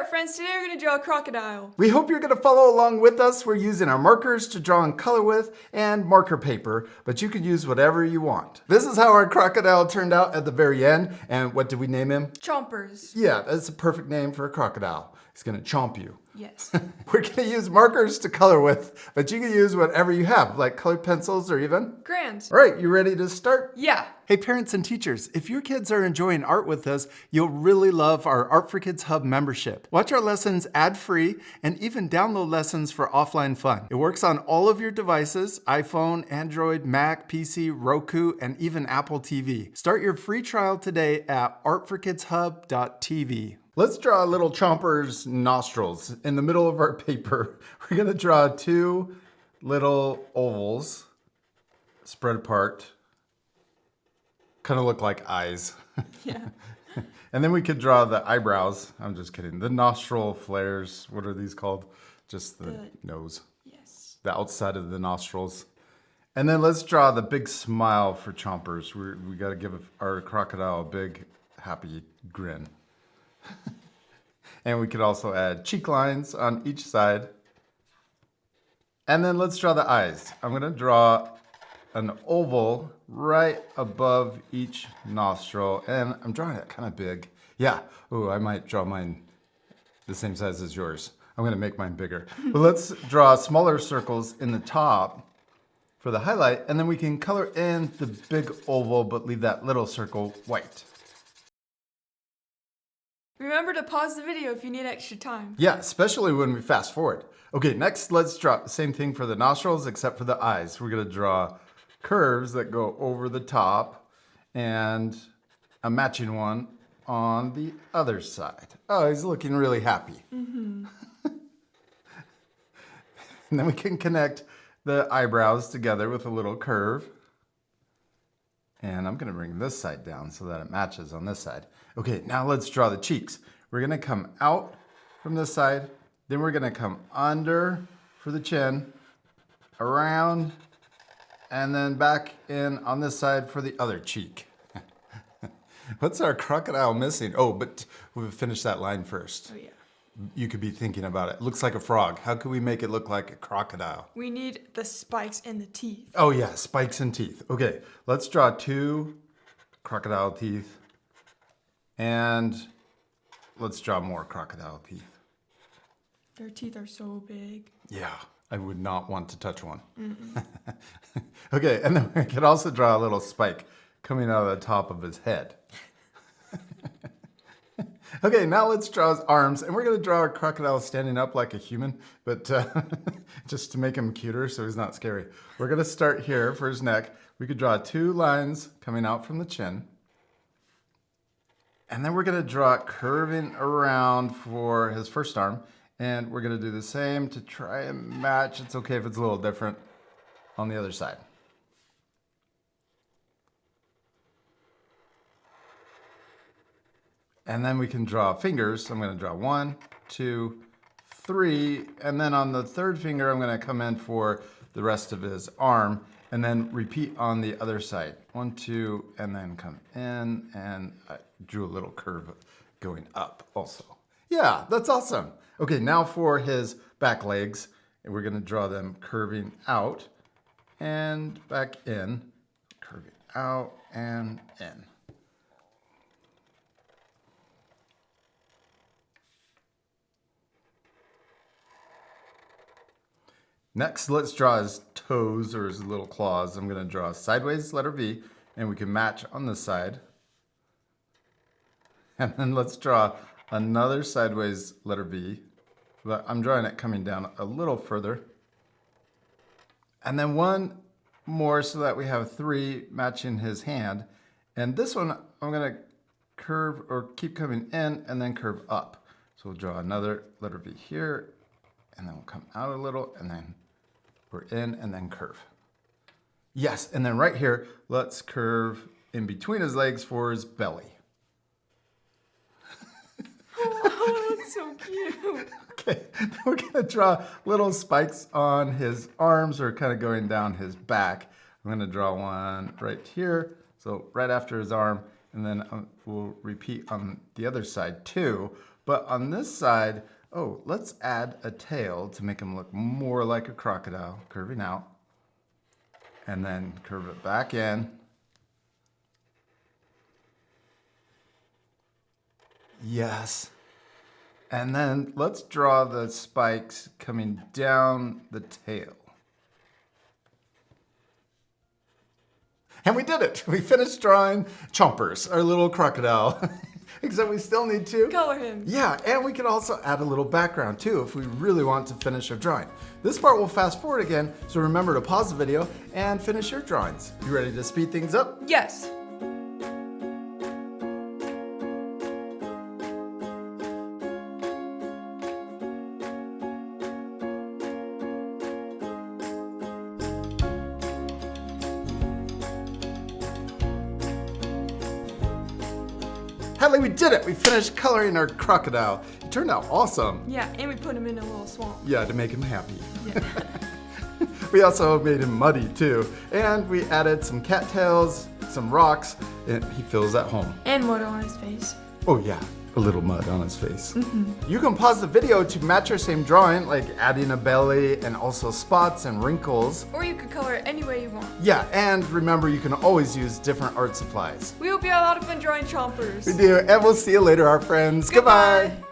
Alright friends, today we're going to draw a crocodile. We hope you're going to follow along with us. We're using our markers to draw and color with and marker paper, but you can use whatever you want. This is how our crocodile turned out at the very end. And what did we name him? Chompers. Yeah, that's a perfect name for a crocodile. He's going to chomp you. Yes. We're going to use markers to color with, but you can use whatever you have, like colored pencils or even. Grand. All right, you ready to start? Yeah. Hey parents and teachers, if your kids are enjoying art with us, you'll really love our Art for Kids Hub membership. Watch our lessons ad-free and even download lessons for offline fun. It works on all of your devices, iPhone, Android, Mac, PC, Roku, and even Apple TV. Start your free trial today at artforkidshub.tv. Let's draw little Chomper's nostrils. In the middle of our paper, we're gonna draw two little ovals spread apart. Kind of look like eyes. Yeah. And then we could draw the eyebrows. I'm just kidding. The nostril flares. What are these called? Just the nose. Yes. The outside of the nostrils. And then let's draw the big smile for Chompers. We got to give our crocodile a big, happy grin. And we could also add cheek lines on each side. And then let's draw the eyes. I'm going to draw an oval right above each nostril, and I'm drawing it kind of big. Yeah, oh, I might draw mine the same size as yours. I'm gonna make mine bigger. But let's draw smaller circles in the top for the highlight, and then we can color in the big oval, but leave that little circle white. Remember to pause the video if you need extra time. Yeah, especially when we fast forward. Okay, next let's draw the same thing for the nostrils, except for the eyes. We're gonna draw curves that go over the top and a matching one on the other side. Oh, he's looking really happy. Mm-hmm. And then we can connect the eyebrows together with a little curve. And I'm gonna bring this side down so that it matches on this side. Okay, now let's draw the cheeks. We're gonna come out from this side, then we're gonna come under for the chin, around, and then back in on this side for the other cheek. What's our crocodile missing? Oh, but we'll finish that line first. Oh yeah. You could be thinking about it. Looks like a frog. How could we make it look like a crocodile? We need the spikes and the teeth. Oh yeah, spikes and teeth. Okay, let's draw two crocodile teeth. And let's draw more crocodile teeth. Their teeth are so big. Yeah. I would not want to touch one. Okay, and then we could also draw a little spike coming out of the top of his head. Okay, now let's draw his arms, and we're going to draw a crocodile standing up like a human, but just to make him cuter so he's not scary. We're going to start here for his neck. We could draw two lines coming out from the chin. And then we're going to draw it curving around for his first arm. And we're going to do the same to try and match. It's okay if it's a little different on the other side. And then we can draw fingers. I'm going to draw 1, 2, 3. And then on the third finger, I'm going to come in for the rest of his arm. And then repeat on the other side. 1, 2, and then come in. And I drew a little curve going up also. Yeah, that's awesome. Okay, now for his back legs, and we're going to draw them curving out and back in, curving out and in. Next, let's draw his toes or his little claws. I'm going to draw a sideways letter V, and we can match on this side. And then let's draw another sideways letter V, but I'm drawing it coming down a little further. And then one more so that we have 3 matching his hand. And this one, I'm gonna curve or keep coming in and then curve up. So we'll draw another letter V here, and then we'll come out a little, and then we're in and then curve. Yes, and then right here, let's curve in between his legs for his belly. Oh, that's so cute. Okay, we're gonna draw little spikes on his arms or kind of going down his back. I'm gonna draw one right here, so right after his arm, and then we'll repeat on the other side too. But on this side, oh, let's add a tail to make him look more like a crocodile, curving out. And then curve it back in. Yes. And then let's draw the spikes coming down the tail. And we did it! We finished drawing Chompers, our little crocodile. Except we still need to color him. Yeah, and we can also add a little background too if we really want to finish our drawing. This part will fast forward again, so remember to pause the video and finish your drawings. You ready to speed things up? Yes. Hadley, we did it! We finished coloring our crocodile. It turned out awesome. Yeah, and we put him in a little swamp. Yeah, to make him happy. Yeah. We also made him muddy too. And we added some cattails, some rocks, and he feels at home. And mud on his face. Oh yeah, a little mud on his face. You can pause the video to match your same drawing, like adding a belly and also spots and wrinkles. Or you could color it any way you want. Yeah, and remember you can always use different art supplies. We hope you had a lot of fun drawing Chompers. We do, and we'll see you later, our friends. Goodbye.